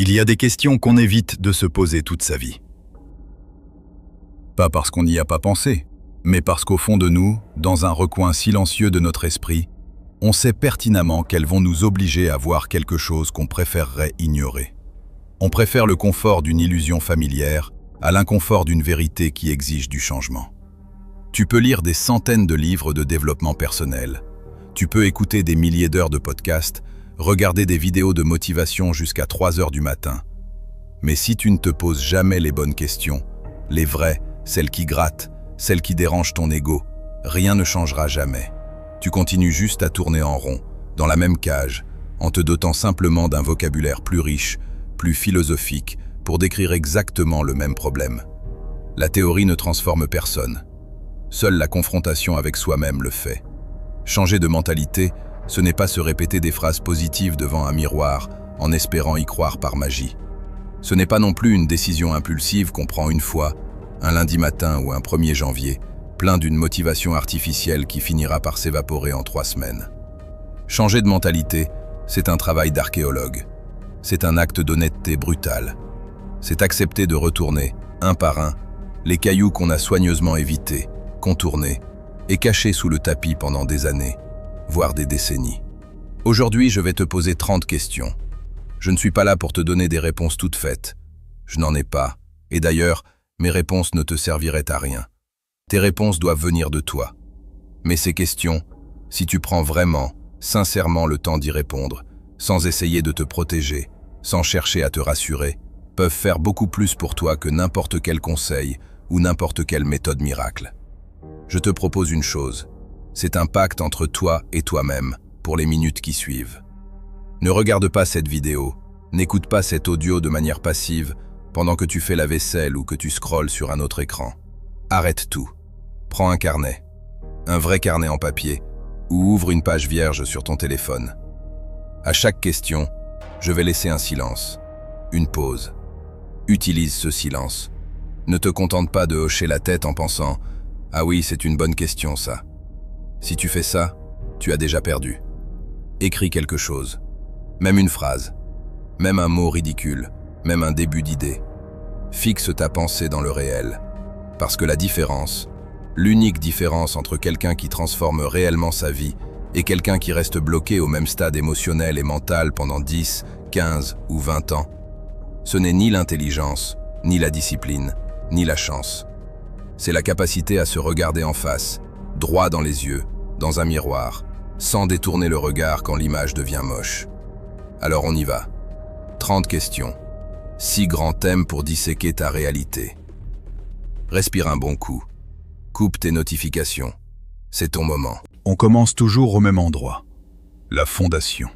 Il y a des questions qu'on évite de se poser toute sa vie. Pas parce qu'on n'y a pas pensé, mais parce qu'au fond de nous, dans un recoin silencieux de notre esprit, on sait pertinemment qu'elles vont nous obliger à voir quelque chose qu'on préférerait ignorer. On préfère le confort d'une illusion familière à l'inconfort d'une vérité qui exige du changement. Tu peux lire des centaines de livres de développement personnel. Tu peux écouter des milliers d'heures de podcasts, regarder des vidéos de motivation jusqu'à 3 heures du matin. Mais si tu ne te poses jamais les bonnes questions, les vraies, celles qui grattent, celles qui dérangent ton ego, rien ne changera jamais. Tu continues juste à tourner en rond, dans la même cage, en te dotant simplement d'un vocabulaire plus riche, plus philosophique, pour décrire exactement le même problème. La théorie ne transforme personne. Seule la confrontation avec soi-même le fait. Changer de mentalité, ce n'est pas se répéter des phrases positives devant un miroir en espérant y croire par magie. Ce n'est pas non plus une décision impulsive qu'on prend une fois, un lundi matin ou un 1er janvier, plein d'une motivation artificielle qui finira par s'évaporer en 3 semaines. Changer de mentalité, c'est un travail d'archéologue. C'est un acte d'honnêteté brutale. C'est accepter de retourner, un par un, les cailloux qu'on a soigneusement évités, contournés et cachés sous le tapis pendant des années, voire des décennies. Aujourd'hui, je vais te poser 30 questions. Je ne suis pas là pour te donner des réponses toutes faites. Je n'en ai pas. Et d'ailleurs, mes réponses ne te serviraient à rien. Tes réponses doivent venir de toi. Mais ces questions, si tu prends vraiment, sincèrement le temps d'y répondre, sans essayer de te protéger, sans chercher à te rassurer, peuvent faire beaucoup plus pour toi que n'importe quel conseil ou n'importe quelle méthode miracle. Je te propose une chose. C'est un pacte entre toi et toi-même pour les minutes qui suivent. Ne regarde pas cette vidéo, n'écoute pas cet audio de manière passive pendant que tu fais la vaisselle ou que tu scrolles sur un autre écran. Arrête tout. Prends un carnet, un vrai carnet en papier, ou ouvre une page vierge sur ton téléphone. À chaque question, je vais laisser un silence, une pause. Utilise ce silence. Ne te contente pas de hocher la tête en pensant « Ah oui, c'est une bonne question ça ». Si tu fais ça, tu as déjà perdu. Écris quelque chose, même une phrase, même un mot ridicule, même un début d'idée. Fixe ta pensée dans le réel, parce que la différence, l'unique différence entre quelqu'un qui transforme réellement sa vie et quelqu'un qui reste bloqué au même stade émotionnel et mental pendant 10, 15 ou 20 ans, ce n'est ni l'intelligence, ni la discipline, ni la chance. C'est la capacité à se regarder en face, droit dans les yeux, dans un miroir, sans détourner le regard quand l'image devient moche. Alors on y va. 30 questions. 6 grands thèmes pour disséquer ta réalité. Respire un bon coup. Coupe tes notifications. C'est ton moment. On commence toujours au même endroit. La fondation.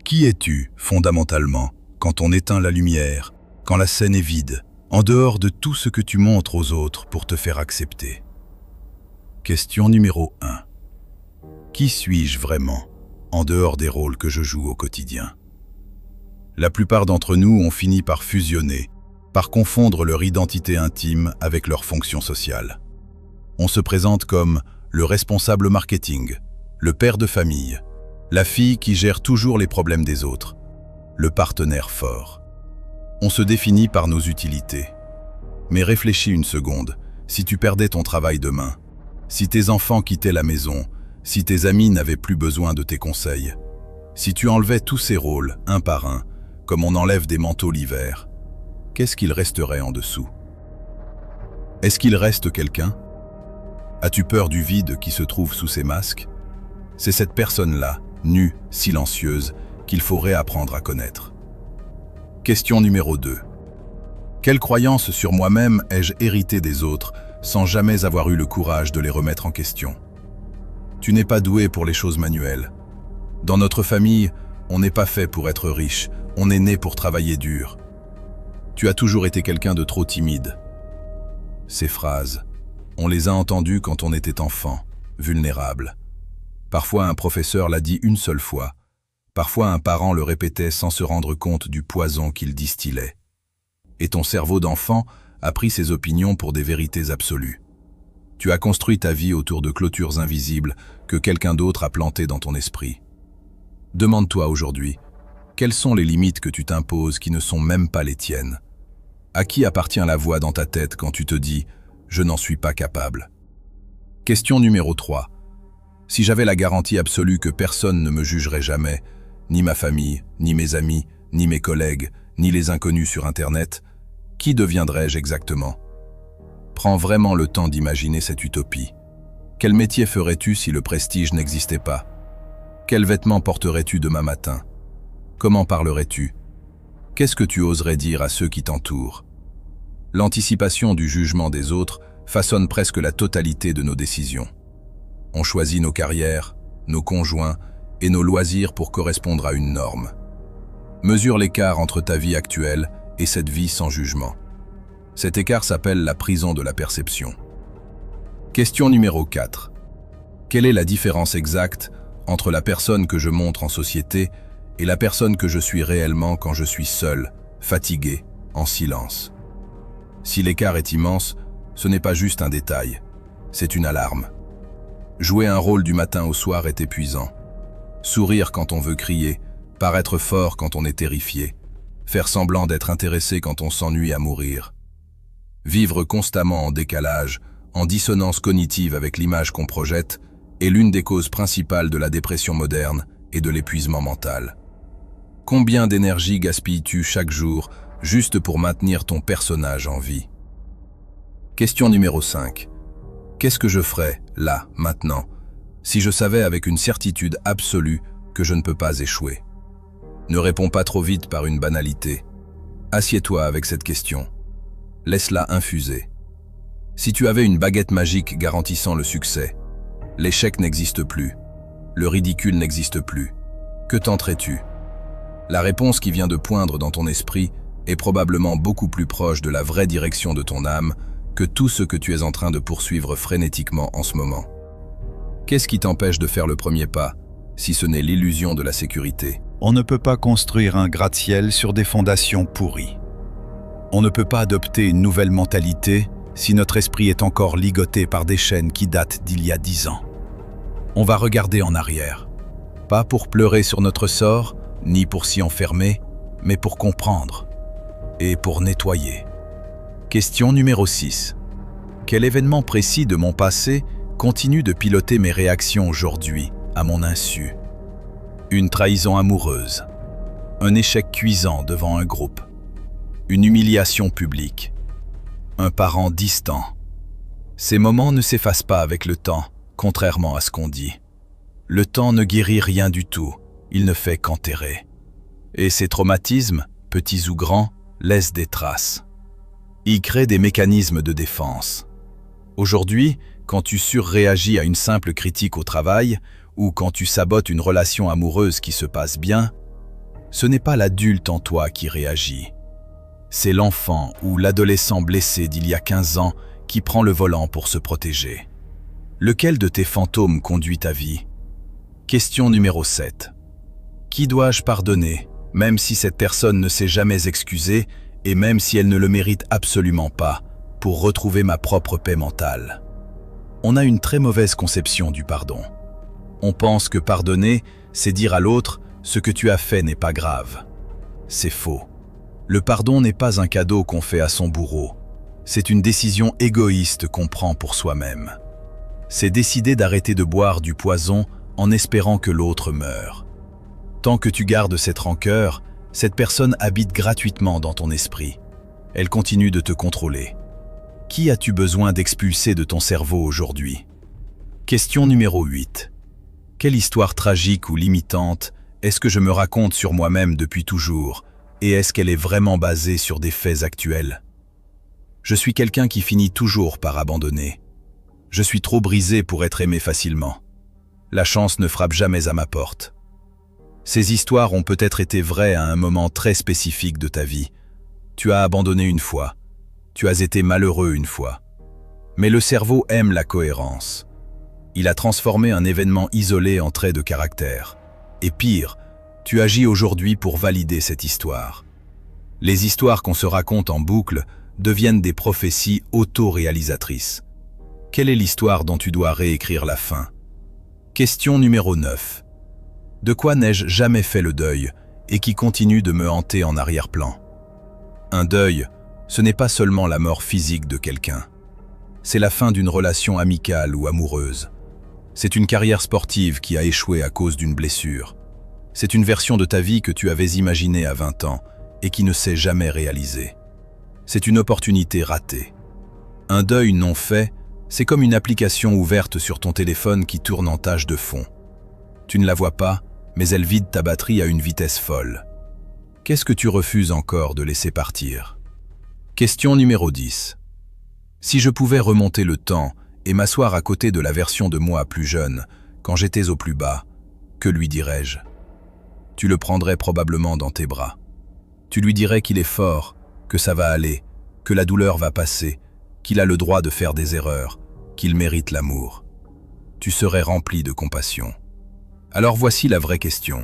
Qui es-tu, fondamentalement, quand on éteint la lumière, quand la scène est vide, en dehors de tout ce que tu montres aux autres pour te faire accepter? Question numéro 1. Qui suis-je vraiment, en dehors des rôles que je joue au quotidien? La plupart d'entre nous ont fini par fusionner, par confondre leur identité intime avec leur fonction sociale. On se présente comme le responsable marketing, le père de famille, la fille qui gère toujours les problèmes des autres, le partenaire fort. On se définit par nos utilités. Mais réfléchis une seconde, si tu perdais ton travail demain, si tes enfants quittaient la maison, si tes amis n'avaient plus besoin de tes conseils, si tu enlevais tous ces rôles, un par un, comme on enlève des manteaux l'hiver, qu'est-ce qu'il resterait en dessous? Est-ce qu'il reste quelqu'un? As-tu peur du vide qui se trouve sous ces masques? C'est cette personne-là, nue, silencieuse, qu'il faut réapprendre à connaître. Question numéro 2. Quelles croyances sur moi-même ai-je hérité des autres sans jamais avoir eu le courage de les remettre en question? Tu n'es pas doué pour les choses manuelles. Dans notre famille, on n'est pas fait pour être riche, on est né pour travailler dur. Tu as toujours été quelqu'un de trop timide. Ces phrases, on les a entendues quand on était enfant, vulnérable. Parfois un professeur l'a dit une seule fois. Parfois un parent le répétait sans se rendre compte du poison qu'il distillait. Et ton cerveau d'enfant a pris ces opinions pour des vérités absolues. Tu as construit ta vie autour de clôtures invisibles que quelqu'un d'autre a plantées dans ton esprit. Demande-toi aujourd'hui, Quelles sont les limites que tu t'imposes qui ne sont même pas les tiennes? À qui appartient la voix dans ta tête quand tu te dis « je n'en suis pas capable ». Question numéro 3. Si j'avais la garantie absolue que personne ne me jugerait jamais, ni ma famille, ni mes amis, ni mes collègues, ni les inconnus sur Internet, qui deviendrais-je exactement? Prends vraiment le temps d'imaginer cette utopie. Quel métier ferais-tu si le prestige n'existait pas? Quels vêtements porterais-tu demain matin? Comment parlerais-tu? Qu'est-ce que tu oserais dire à ceux qui t'entourent? L'anticipation du jugement des autres façonne presque la totalité de nos décisions. On choisit nos carrières, nos conjoints et nos loisirs pour correspondre à une norme. Mesure l'écart entre ta vie actuelle et cette vie sans jugement. Cet écart s'appelle la prison de la perception. Question numéro 4. Quelle est la différence exacte entre la personne que je montre en société et la personne que je suis réellement quand je suis seul, fatigué, en silence? Si l'écart est immense, ce n'est pas juste un détail, c'est une alarme. Jouer un rôle du matin au soir est épuisant. Sourire quand on veut crier, paraître fort quand on est terrifié, faire semblant d'être intéressé quand on s'ennuie à mourir. Vivre constamment en décalage, en dissonance cognitive avec l'image qu'on projette, est l'une des causes principales de la dépression moderne et de l'épuisement mental. Combien d'énergie gaspilles-tu chaque jour juste pour maintenir ton personnage en vie? Question numéro 5. Qu'est-ce que je ferais, là, maintenant, si je savais avec une certitude absolue que je ne peux pas échouer? Ne réponds pas trop vite par une banalité. Assieds-toi avec cette question. Laisse-la infuser. Si tu avais une baguette magique garantissant le succès, l'échec n'existe plus, le ridicule n'existe plus, que tenterais-tu? La réponse qui vient de poindre dans ton esprit est probablement beaucoup plus proche de la vraie direction de ton âme que tout ce que tu es en train de poursuivre frénétiquement en ce moment. Qu'est-ce qui t'empêche de faire le premier pas, si ce n'est l'illusion de la sécurité? On ne peut pas construire un gratte-ciel sur des fondations pourries. On ne peut pas adopter une nouvelle mentalité si notre esprit est encore ligoté par des chaînes qui datent d'il y a 10 ans. On va regarder en arrière, pas pour pleurer sur notre sort, ni pour s'y enfermer, mais pour comprendre et pour nettoyer. Question numéro 6. Quel événement précis de mon passé continue de piloter mes réactions aujourd'hui, à mon insu? Une trahison amoureuse, un échec cuisant devant un groupe, une humiliation publique, un parent distant. Ces moments ne s'effacent pas avec le temps, contrairement à ce qu'on dit. Le temps ne guérit rien du tout, il ne fait qu'enterrer. Et ces traumatismes, petits ou grands, laissent des traces. Ils créent des mécanismes de défense. Aujourd'hui, quand tu surréagis à une simple critique au travail, ou quand tu sabotes une relation amoureuse qui se passe bien, ce n'est pas l'adulte en toi qui réagit. C'est l'enfant ou l'adolescent blessé d'il y a 15 ans qui prend le volant pour se protéger. Lequel de tes fantômes conduit ta vie? Question numéro 7. Qui dois-je pardonner, même si cette personne ne s'est jamais excusée et même si elle ne le mérite absolument pas, pour retrouver ma propre paix mentale? On a une très mauvaise conception du pardon. On pense que pardonner, c'est dire à l'autre « ce que tu as fait n'est pas grave ». C'est faux. Le pardon n'est pas un cadeau qu'on fait à son bourreau. C'est une décision égoïste qu'on prend pour soi-même. C'est décider d'arrêter de boire du poison en espérant que l'autre meure. Tant que tu gardes cette rancœur, cette personne habite gratuitement dans ton esprit. Elle continue de te contrôler. Qui as-tu besoin d'expulser de ton cerveau aujourd'hui? Question numéro 8. Quelle histoire tragique ou limitante est-ce que je me raconte sur moi-même depuis toujours, et est-ce qu'elle est vraiment basée sur des faits actuels? Je suis quelqu'un qui finit toujours par abandonner. Je suis trop brisé pour être aimé facilement. La chance ne frappe jamais à ma porte. Ces histoires ont peut-être été vraies à un moment très spécifique de ta vie. Tu as abandonné une fois. Tu as été malheureux une fois. Mais le cerveau aime la cohérence. Il a transformé un événement isolé en trait de caractère. Et pire, tu agis aujourd'hui pour valider cette histoire. Les histoires qu'on se raconte en boucle deviennent des prophéties auto-réalisatrices. Quelle est l'histoire dont tu dois réécrire la fin? Question numéro 9. De quoi n'ai-je jamais fait le deuil et qui continue de me hanter en arrière-plan. Un deuil, ce n'est pas seulement la mort physique de quelqu'un. C'est la fin d'une relation amicale ou amoureuse. C'est une carrière sportive qui a échoué à cause d'une blessure. C'est une version de ta vie que tu avais imaginée à 20 ans et qui ne s'est jamais réalisée. C'est une opportunité ratée. Un deuil non fait, c'est comme une application ouverte sur ton téléphone qui tourne en tâche de fond. Tu ne la vois pas, mais elle vide ta batterie à une vitesse folle. Qu'est-ce que tu refuses encore de laisser partir? Question numéro 10. Si je pouvais remonter le temps et m'asseoir à côté de la version de moi plus jeune, quand j'étais au plus bas, que lui dirais-je? Tu le prendrais probablement dans tes bras. Tu lui dirais qu'il est fort, que ça va aller, que la douleur va passer, qu'il a le droit de faire des erreurs, qu'il mérite l'amour. Tu serais rempli de compassion. Alors voici la vraie question.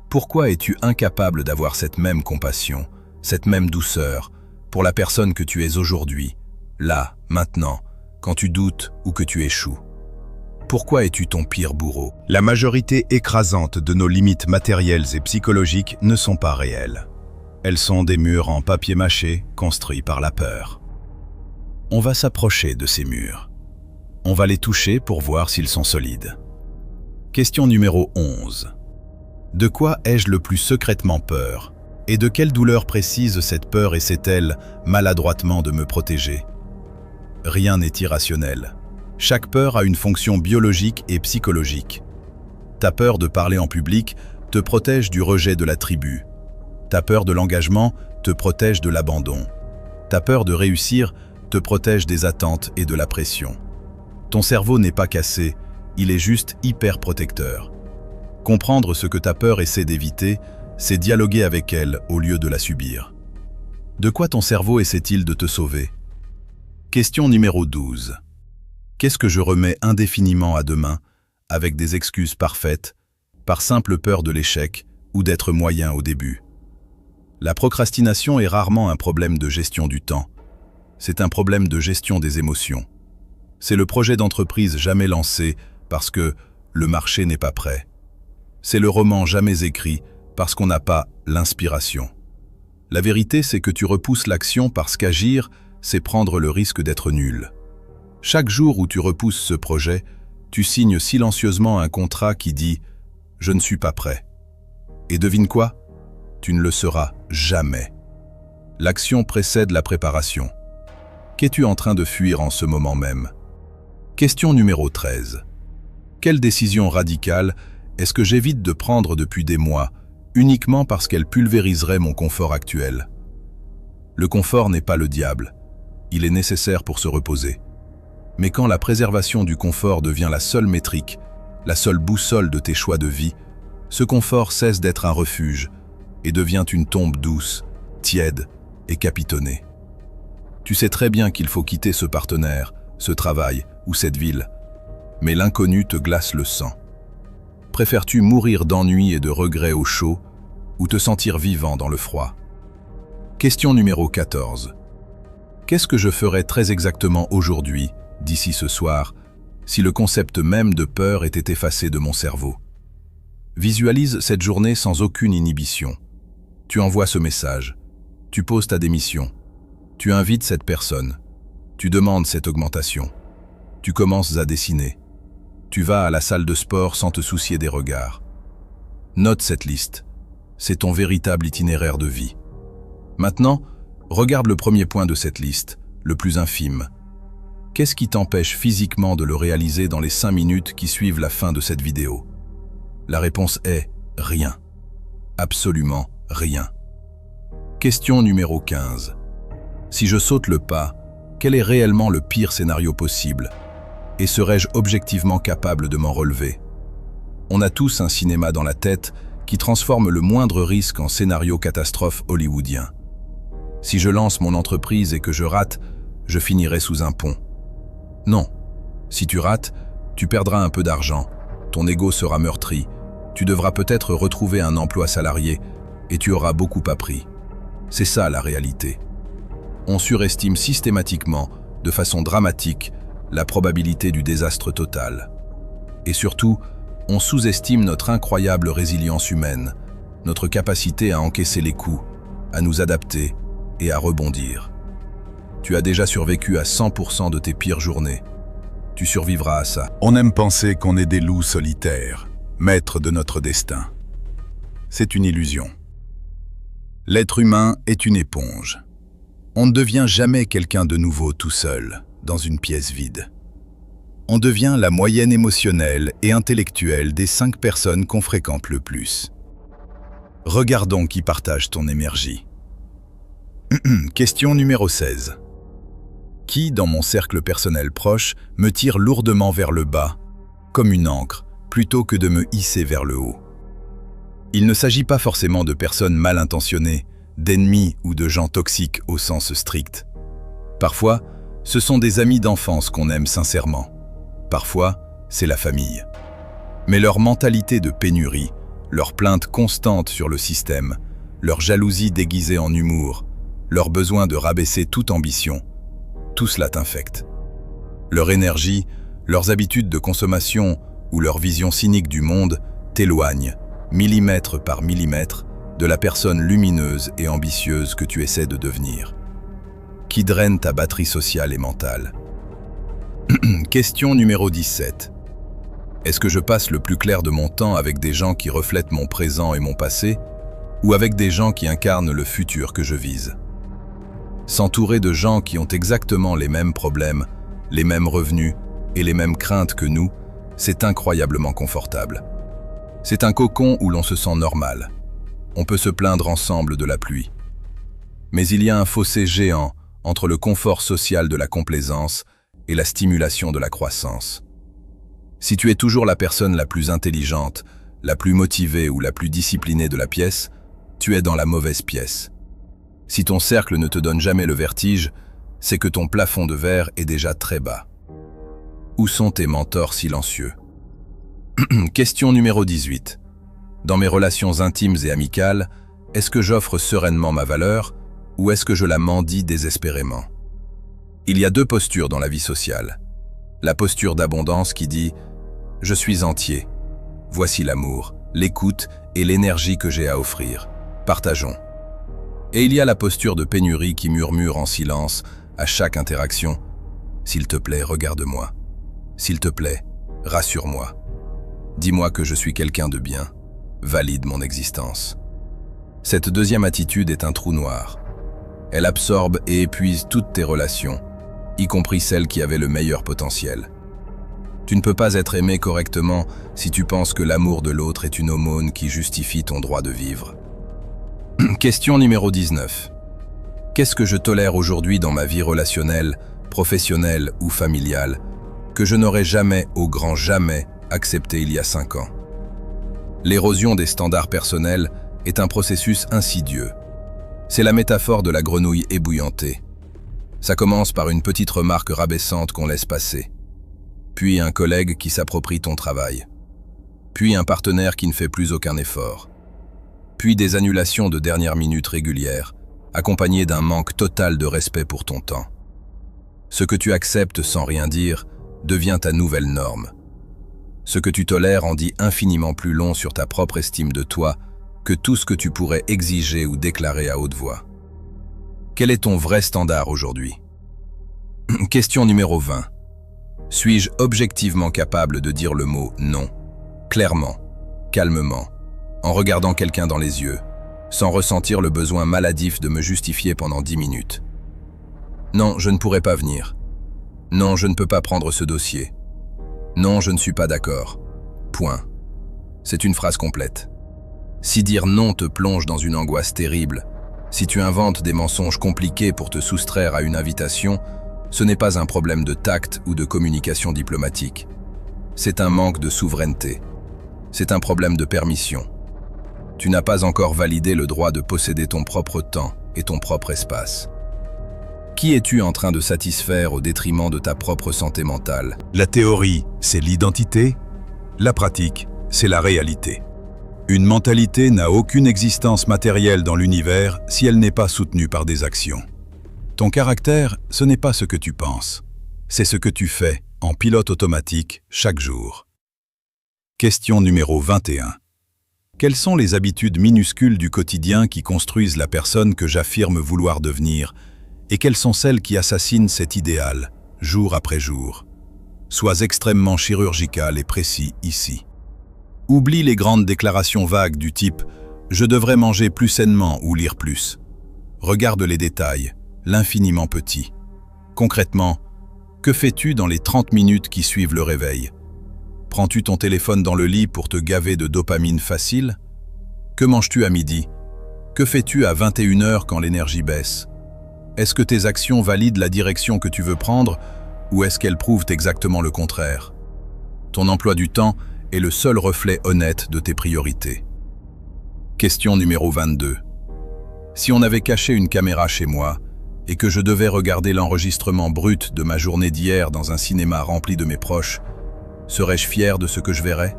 Pourquoi es-tu incapable d'avoir cette même compassion, cette même douceur, pour la personne que tu es aujourd'hui, là, maintenant, quand tu doutes ou que tu échoues? Pourquoi es-tu ton pire bourreau? La majorité écrasante de nos limites matérielles et psychologiques ne sont pas réelles. Elles sont des murs en papier mâché construits par la peur. On va s'approcher de ces murs. On va les toucher pour voir s'ils sont solides. Question numéro 11. De quoi ai-je le plus secrètement peur? Et de quelle douleur précise cette peur essaie-t-elle maladroitement de me protéger? Rien n'est irrationnel. Chaque peur a une fonction biologique et psychologique. Ta peur de parler en public te protège du rejet de la tribu. Ta peur de l'engagement te protège de l'abandon. Ta peur de réussir te protège des attentes et de la pression. Ton cerveau n'est pas cassé, il est juste hyper protecteur. Comprendre ce que ta peur essaie d'éviter, c'est dialoguer avec elle au lieu de la subir. De quoi ton cerveau essaie-t-il de te sauver? Question numéro 12. Qu'est-ce que je remets indéfiniment à demain, avec des excuses parfaites, par simple peur de l'échec ou d'être moyen au début? La procrastination est rarement un problème de gestion du temps. C'est un problème de gestion des émotions. C'est le projet d'entreprise jamais lancé parce que le marché n'est pas prêt. C'est le roman jamais écrit parce qu'on n'a pas l'inspiration. La vérité, c'est que tu repousses l'action parce qu'agir, c'est prendre le risque d'être nul. Chaque jour où tu repousses ce projet, tu signes silencieusement un contrat qui dit « Je ne suis pas prêt ». Et devine quoi? Tu ne le seras jamais. L'action précède la préparation. Qu'es-tu en train de fuir en ce moment même? Question numéro 13. Quelle décision radicale est-ce que j'évite de prendre depuis des mois, uniquement parce qu'elle pulvériserait mon confort actuel? Le confort n'est pas le diable. Il est nécessaire pour se reposer. Mais quand la préservation du confort devient la seule métrique, la seule boussole de tes choix de vie, ce confort cesse d'être un refuge et devient une tombe douce, tiède et capitonnée. Tu sais très bien qu'il faut quitter ce partenaire, ce travail ou cette ville, mais l'inconnu te glace le sang. Préfères-tu mourir d'ennui et de regret au chaud ou te sentir vivant dans le froid? Question numéro 14. Qu'est-ce que je ferais très exactement aujourd'hui, d'ici ce soir, si le concept même de peur était effacé de mon cerveau? Visualise cette journée sans aucune inhibition. Tu envoies ce message. Tu poses ta démission. Tu invites cette personne. Tu demandes cette augmentation. Tu commences à dessiner. Tu vas à la salle de sport sans te soucier des regards. Note cette liste. C'est ton véritable itinéraire de vie. Maintenant, regarde le premier point de cette liste, le plus infime. Qu'est-ce qui t'empêche physiquement de le réaliser dans les 5 minutes qui suivent la fin de cette vidéo? La réponse est rien. Absolument rien. Question numéro 15. Si je saute le pas, quel est réellement le pire scénario possible? Et serais-je objectivement capable de m'en relever? On a tous un cinéma dans la tête qui transforme le moindre risque en scénario catastrophe hollywoodien. Si je lance mon entreprise et que je rate, je finirai sous un pont. Non. Si tu rates, tu perdras un peu d'argent, ton ego sera meurtri, tu devras peut-être retrouver un emploi salarié et tu auras beaucoup appris. C'est ça la réalité. On surestime systématiquement, de façon dramatique, la probabilité du désastre total. Et surtout, on sous-estime notre incroyable résilience humaine, notre capacité à encaisser les coups, à nous adapter et à rebondir. Tu as déjà survécu à 100% de tes pires journées. Tu survivras à ça. On aime penser qu'on est des loups solitaires, maîtres de notre destin. C'est une illusion. L'être humain est une éponge. On ne devient jamais quelqu'un de nouveau tout seul, dans une pièce vide. On devient la moyenne émotionnelle et intellectuelle des 5 personnes qu'on fréquente le plus. Regardons qui partage ton énergie. Question numéro 16. Qui, dans mon cercle personnel proche, me tire lourdement vers le bas, comme une ancre, plutôt que de me hisser vers le haut? Il ne s'agit pas forcément de personnes mal intentionnées, d'ennemis ou de gens toxiques au sens strict. Parfois, ce sont des amis d'enfance qu'on aime sincèrement. Parfois, c'est la famille. Mais leur mentalité de pénurie, leur plainte constante sur le système, leur jalousie déguisée en humour, leur besoin de rabaisser toute ambition, tout cela t'infecte. Leur énergie, leurs habitudes de consommation ou leur vision cynique du monde t'éloignent, millimètre par millimètre, de la personne lumineuse et ambitieuse que tu essaies de devenir. Qui draine ta batterie sociale et mentale. Question numéro 17. Est-ce que je passe le plus clair de mon temps avec des gens qui reflètent mon présent et mon passé, ou avec des gens qui incarnent le futur que je vise? S'entourer de gens qui ont exactement les mêmes problèmes, les mêmes revenus et les mêmes craintes que nous, c'est incroyablement confortable. C'est un cocon où l'on se sent normal. On peut se plaindre ensemble de la pluie. Mais il y a un fossé géant entre le confort social de la complaisance et la stimulation de la croissance. Si tu es toujours la personne la plus intelligente, la plus motivée ou la plus disciplinée de la pièce, tu es dans la mauvaise pièce. Si ton cercle ne te donne jamais le vertige, c'est que ton plafond de verre est déjà très bas. Où sont tes mentors silencieux? Question numéro 18. Dans mes relations intimes et amicales, est-ce que j'offre sereinement ma valeur ou est-ce que je la mendie désespérément? Il y a 2 postures dans la vie sociale. La posture d'abondance qui dit « Je suis entier. Voici l'amour, l'écoute et l'énergie que j'ai à offrir. Partageons. » Et il y a la posture de pénurie qui murmure en silence à chaque interaction « S'il te plaît, regarde-moi. S'il te plaît, rassure-moi. Dis-moi que je suis quelqu'un de bien. Valide mon existence. » Cette deuxième attitude est un trou noir. Elle absorbe et épuise toutes tes relations, y compris celles qui avaient le meilleur potentiel. Tu ne peux pas être aimé correctement si tu penses que l'amour de l'autre est une aumône qui justifie ton droit de vivre. Question numéro 19. Qu'est-ce que je tolère aujourd'hui dans ma vie relationnelle, professionnelle ou familiale, que je n'aurais jamais, au grand jamais, accepté il y a 5 ans? L'érosion des standards personnels est un processus insidieux. C'est la métaphore de la grenouille ébouillantée. Ça commence par une petite remarque rabaissante qu'on laisse passer. Puis un collègue qui s'approprie ton travail. Puis un partenaire qui ne fait plus aucun effort. Puis des annulations de dernière minute régulières, accompagnées d'un manque total de respect pour ton temps. Ce que tu acceptes sans rien dire devient ta nouvelle norme. Ce que tu tolères en dit infiniment plus long sur ta propre estime de toi que tout ce que tu pourrais exiger ou déclarer à haute voix. Quel est ton vrai standard aujourd'hui? Question numéro 20. Suis-je objectivement capable de dire le mot « non » clairement, calmement, en regardant quelqu'un dans les yeux, sans ressentir le besoin maladif de me justifier pendant 10 minutes? Non, je ne pourrai pas venir. Non, je ne peux pas prendre ce dossier. Non, je ne suis pas d'accord. Point. C'est une phrase complète. Si dire non te plonge dans une angoisse terrible, si tu inventes des mensonges compliqués pour te soustraire à une invitation, ce n'est pas un problème de tact ou de communication diplomatique. C'est un manque de souveraineté. C'est un problème de permission. Tu n'as pas encore validé le droit de posséder ton propre temps et ton propre espace. Qui es-tu en train de satisfaire au détriment de ta propre santé mentale? La théorie, c'est l'identité. La pratique, c'est la réalité. Une mentalité n'a aucune existence matérielle dans l'univers si elle n'est pas soutenue par des actions. Ton caractère, ce n'est pas ce que tu penses. C'est ce que tu fais en pilote automatique chaque jour. Question numéro 21. Quelles sont les habitudes minuscules du quotidien qui construisent la personne que j'affirme vouloir devenir, et quelles sont celles qui assassinent cet idéal, jour après jour? Sois extrêmement chirurgical et précis ici. Oublie les grandes déclarations vagues du type « je devrais manger plus sainement ou lire plus ». Regarde les détails, l'infiniment petit. Concrètement, que fais-tu dans les 30 minutes qui suivent le réveil? Prends-tu ton téléphone dans le lit pour te gaver de dopamine facile? Que manges-tu à midi? Que fais-tu à 21h quand l'énergie baisse? Est-ce que tes actions valident la direction que tu veux prendre ou est-ce qu'elles prouvent exactement le contraire? Ton emploi du temps est le seul reflet honnête de tes priorités. Question numéro 22. Si on avait caché une caméra chez moi et que je devais regarder l'enregistrement brut de ma journée d'hier dans un cinéma rempli de mes proches, serais-je fier de ce que je verrais?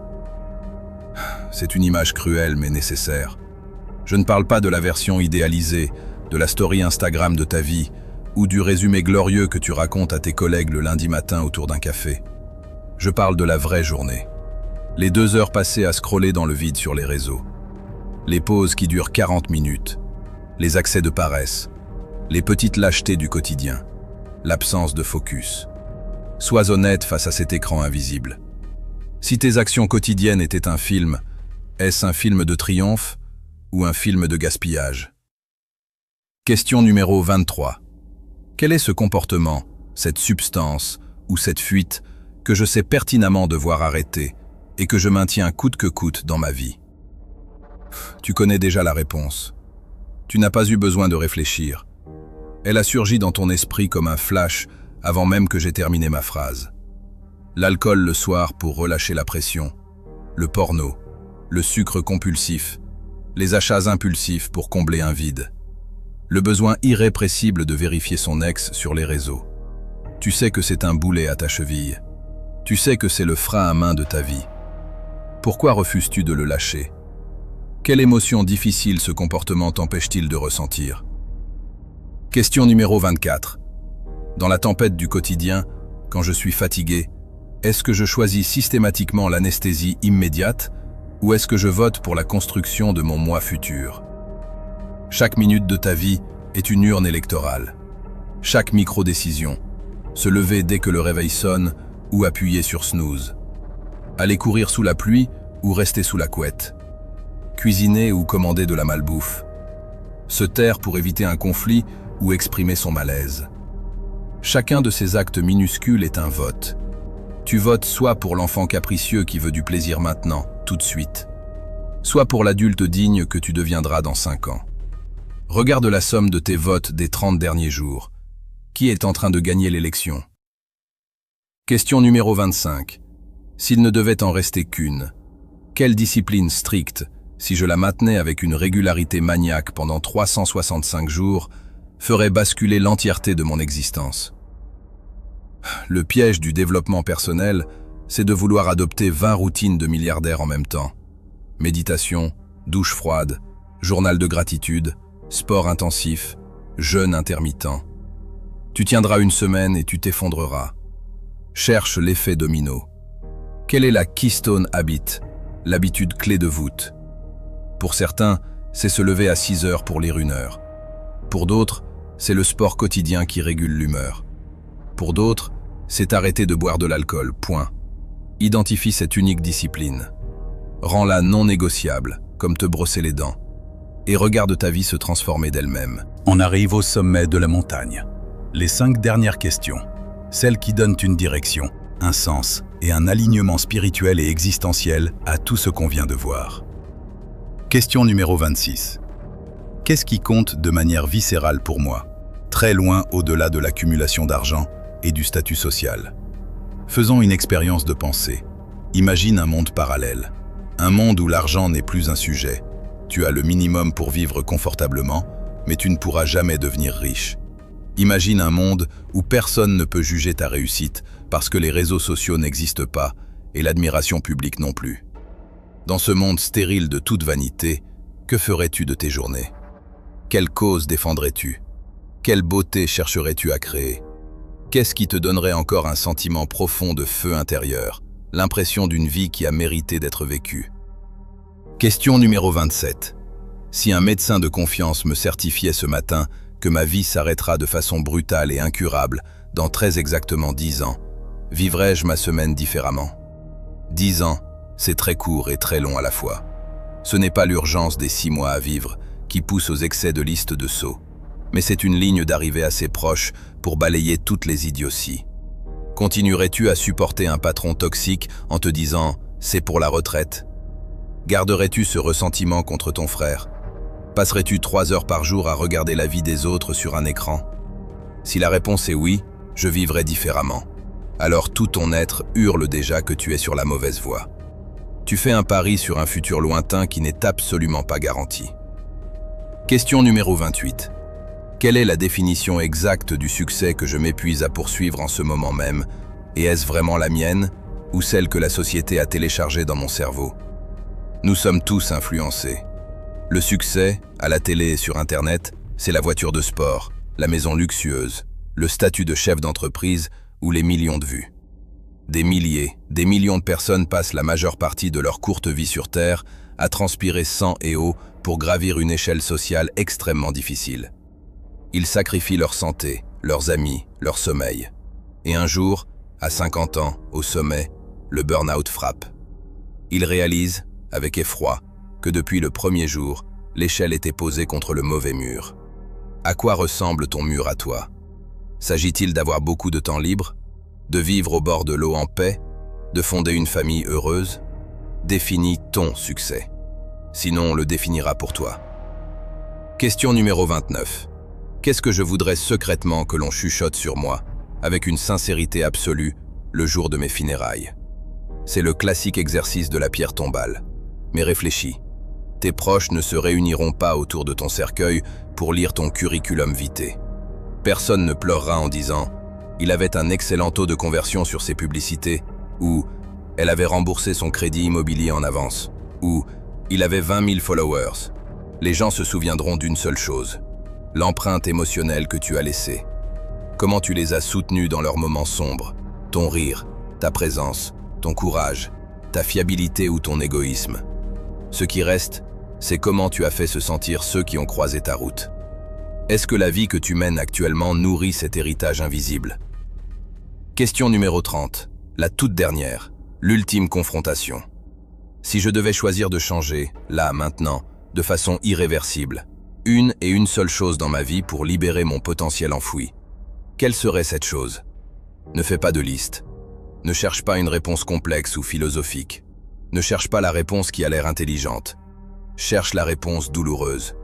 C'est une image cruelle mais nécessaire. Je ne parle pas de la version idéalisée, de la story Instagram de ta vie, ou du résumé glorieux que tu racontes à tes collègues le lundi matin autour d'un café. Je parle de la vraie journée. Les 2 heures passées à scroller dans le vide sur les réseaux. Les pauses qui durent 40 minutes. Les accès de paresse. Les petites lâchetés du quotidien. L'absence de focus. Sois honnête face à cet écran invisible. Si tes actions quotidiennes étaient un film, est-ce un film de triomphe ou un film de gaspillage? Question numéro 23. Quel est ce comportement, cette substance ou cette fuite que je sais pertinemment devoir arrêter et que je maintiens coûte que coûte dans ma vie? Tu connais déjà la réponse. Tu n'as pas eu besoin de réfléchir. Elle a surgi dans ton esprit comme un flash avant même que j'aie terminé ma phrase. L'alcool le soir pour relâcher la pression, le porno, le sucre compulsif, les achats impulsifs pour combler un vide, le besoin irrépressible de vérifier son ex sur les réseaux. Tu sais que c'est un boulet à ta cheville. Tu sais que c'est le frein à main de ta vie. Pourquoi refuses-tu de le lâcher? Quelle émotion difficile ce comportement t'empêche-t-il de ressentir? Question numéro 24. Dans la tempête du quotidien, quand je suis fatigué, est-ce que je choisis systématiquement l'anesthésie immédiate ou est-ce que je vote pour la construction de mon moi futur? Chaque minute de ta vie est une urne électorale. Chaque micro-décision, se lever dès que le réveil sonne ou appuyer sur snooze. Aller courir sous la pluie ou rester sous la couette. Cuisiner ou commander de la malbouffe. Se taire pour éviter un conflit ou exprimer son malaise. Chacun de ces actes minuscules est un vote. Tu votes soit pour l'enfant capricieux qui veut du plaisir maintenant, tout de suite, soit pour l'adulte digne que tu deviendras dans 5 ans. Regarde la somme de tes votes des 30 derniers jours. Qui est en train de gagner l'élection? Question numéro 25. S'il ne devait en rester qu'une, quelle discipline stricte, si je la maintenais avec une régularité maniaque pendant 365 jours, ferait basculer l'entièreté de mon existence? Le piège du développement personnel, c'est de vouloir adopter 20 routines de milliardaires en même temps. Méditation, douche froide, journal de gratitude, sport intensif, jeûne intermittent. Tu tiendras une semaine et tu t'effondreras. Cherche l'effet domino. Quelle est la keystone habit, l'habitude clé de voûte? Pour certains, c'est se lever à 6 heures pour lire 1 heure. Pour d'autres, c'est le sport quotidien qui régule l'humeur. Pour d'autres, c'est arrêter de boire de l'alcool, point. Identifie cette unique discipline. Rends-la non négociable, comme te brosser les dents. Et regarde ta vie se transformer d'elle-même. On arrive au sommet de la montagne. Les 5 dernières questions, celles qui donnent une direction, un sens et un alignement spirituel et existentiel à tout ce qu'on vient de voir. Question numéro 26. Qu'est-ce qui compte de manière viscérale pour moi, très loin au-delà de l'accumulation d'argent et du statut social? Faisons une expérience de pensée. Imagine un monde parallèle, un monde où l'argent n'est plus un sujet. Tu as le minimum pour vivre confortablement, mais tu ne pourras jamais devenir riche. Imagine un monde où personne ne peut juger ta réussite parce que les réseaux sociaux n'existent pas et l'admiration publique non plus. Dans ce monde stérile de toute vanité, que ferais-tu de tes journées? Quelle cause défendrais-tu? Quelle beauté chercherais-tu à créer? Qu'est-ce qui te donnerait encore un sentiment profond de feu intérieur, l'impression d'une vie qui a mérité d'être vécue? Question numéro 27. Si un médecin de confiance me certifiait ce matin que ma vie s'arrêtera de façon brutale et incurable dans très exactement 10 ans, vivrais-je ma semaine différemment? 10 ans, c'est très court et très long à la fois. Ce n'est pas l'urgence des 6 mois à vivre qui pousse aux excès de liste de sauts, mais c'est une ligne d'arrivée assez proche pour balayer toutes les idioties. Continuerais-tu à supporter un patron toxique en te disant « c'est pour la retraite » ? Garderais-tu ce ressentiment contre ton frère? Passerais-tu 3 heures par jour à regarder la vie des autres sur un écran? Si la réponse est oui, je vivrais différemment. Alors tout ton être hurle déjà que tu es sur la mauvaise voie. Tu fais un pari sur un futur lointain qui n'est absolument pas garanti. Question numéro 28. Quelle est la définition exacte du succès que je m'épuise à poursuivre en ce moment même? Et est-ce vraiment la mienne ou celle que la société a téléchargée dans mon cerveau? Nous sommes tous influencés. Le succès, à la télé et sur Internet, c'est la voiture de sport, la maison luxueuse, le statut de chef d'entreprise ou les millions de vues. Des milliers, des millions de personnes passent la majeure partie de leur courte vie sur Terre à transpirer sang et eau pour gravir une échelle sociale extrêmement difficile. Ils sacrifient leur santé, leurs amis, leur sommeil. Et un jour, à 50 ans, au sommet, le burn-out frappe. Ils réalisent, avec effroi, que depuis le premier jour, l'échelle était posée contre le mauvais mur. À quoi ressemble ton mur à toi? S'agit-il d'avoir beaucoup de temps libre? De vivre au bord de l'eau en paix? De fonder une famille heureuse? Définis ton succès. Sinon, on le définira pour toi. Question numéro 29. Qu'est-ce que je voudrais secrètement que l'on chuchote sur moi, avec une sincérité absolue, le jour de mes funérailles? C'est le classique exercice de la pierre tombale. Mais réfléchis. Tes proches ne se réuniront pas autour de ton cercueil pour lire ton curriculum vitae. Personne ne pleurera en disant « Il avait un excellent taux de conversion sur ses publicités » ou « Elle avait remboursé son crédit immobilier en avance » ou « Il avait 20 000 followers ». Les gens se souviendront d'une seule chose, l'empreinte émotionnelle que tu as laissée. Comment tu les as soutenus dans leurs moments sombres, ton rire, ta présence, ton courage, ta fiabilité ou ton égoïsme. Ce qui reste, c'est comment tu as fait se sentir ceux qui ont croisé ta route. Est-ce que la vie que tu mènes actuellement nourrit cet héritage invisible? Question numéro 30, la toute dernière, l'ultime confrontation. Si je devais choisir de changer, là, maintenant, de façon irréversible, une seule chose dans ma vie pour libérer mon potentiel enfoui, quelle serait cette chose? Ne fais pas de liste. Ne cherche pas une réponse complexe ou philosophique. Ne cherche pas la réponse qui a l'air intelligente. Cherche la réponse douloureuse.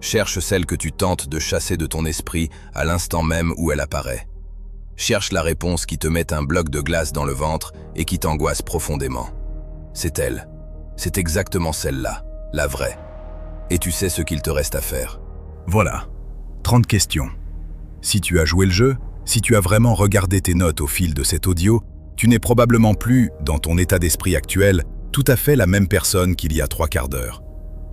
Cherche celle que tu tentes de chasser de ton esprit à l'instant même où elle apparaît. Cherche la réponse qui te met un bloc de glace dans le ventre et qui t'angoisse profondément. C'est elle. C'est exactement celle-là, la vraie. Et tu sais ce qu'il te reste à faire. Voilà, 30 questions. Si tu as joué le jeu, si tu as vraiment regardé tes notes au fil de cet audio, tu n'es probablement plus, dans ton état d'esprit actuel, tout à fait la même personne qu'il y a 3/4 d'heure.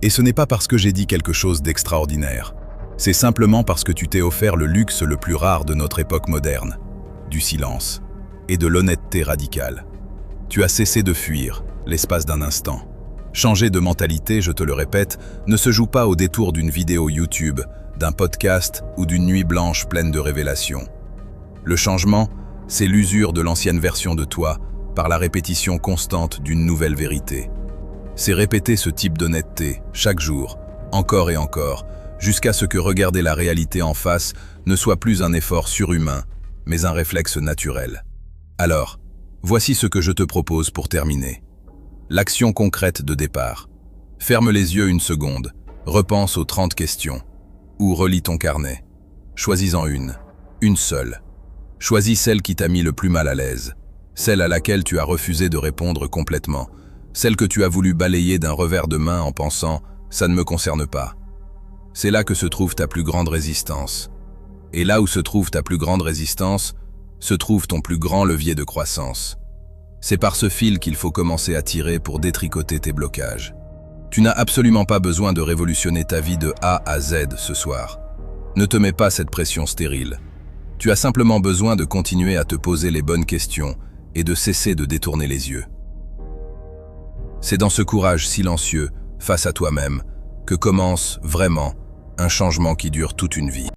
Et ce n'est pas parce que j'ai dit quelque chose d'extraordinaire. C'est simplement parce que tu t'es offert le luxe le plus rare de notre époque moderne, du silence et de l'honnêteté radicale. Tu as cessé de fuir, l'espace d'un instant. Changer de mentalité, je te le répète, ne se joue pas au détour d'une vidéo YouTube, d'un podcast ou d'une nuit blanche pleine de révélations. Le changement, c'est l'usure de l'ancienne version de toi par la répétition constante d'une nouvelle vérité. C'est répéter ce type d'honnêteté, chaque jour, encore et encore, jusqu'à ce que regarder la réalité en face ne soit plus un effort surhumain, mais un réflexe naturel. Alors, voici ce que je te propose pour terminer. L'action concrète de départ. Ferme les yeux une seconde, repense aux 30 questions, ou relis ton carnet. Choisis-en une seule. Choisis celle qui t'a mis le plus mal à l'aise, celle à laquelle tu as refusé de répondre complètement, celle que tu as voulu balayer d'un revers de main en pensant « ça ne me concerne pas ». C'est là que se trouve ta plus grande résistance. Et là où se trouve ta plus grande résistance, se trouve ton plus grand levier de croissance. C'est par ce fil qu'il faut commencer à tirer pour détricoter tes blocages. Tu n'as absolument pas besoin de révolutionner ta vie de A à Z ce soir. Ne te mets pas cette pression stérile. Tu as simplement besoin de continuer à te poser les bonnes questions et de cesser de détourner les yeux. C'est dans ce courage silencieux, face à toi-même, que commence vraiment un changement qui dure toute une vie.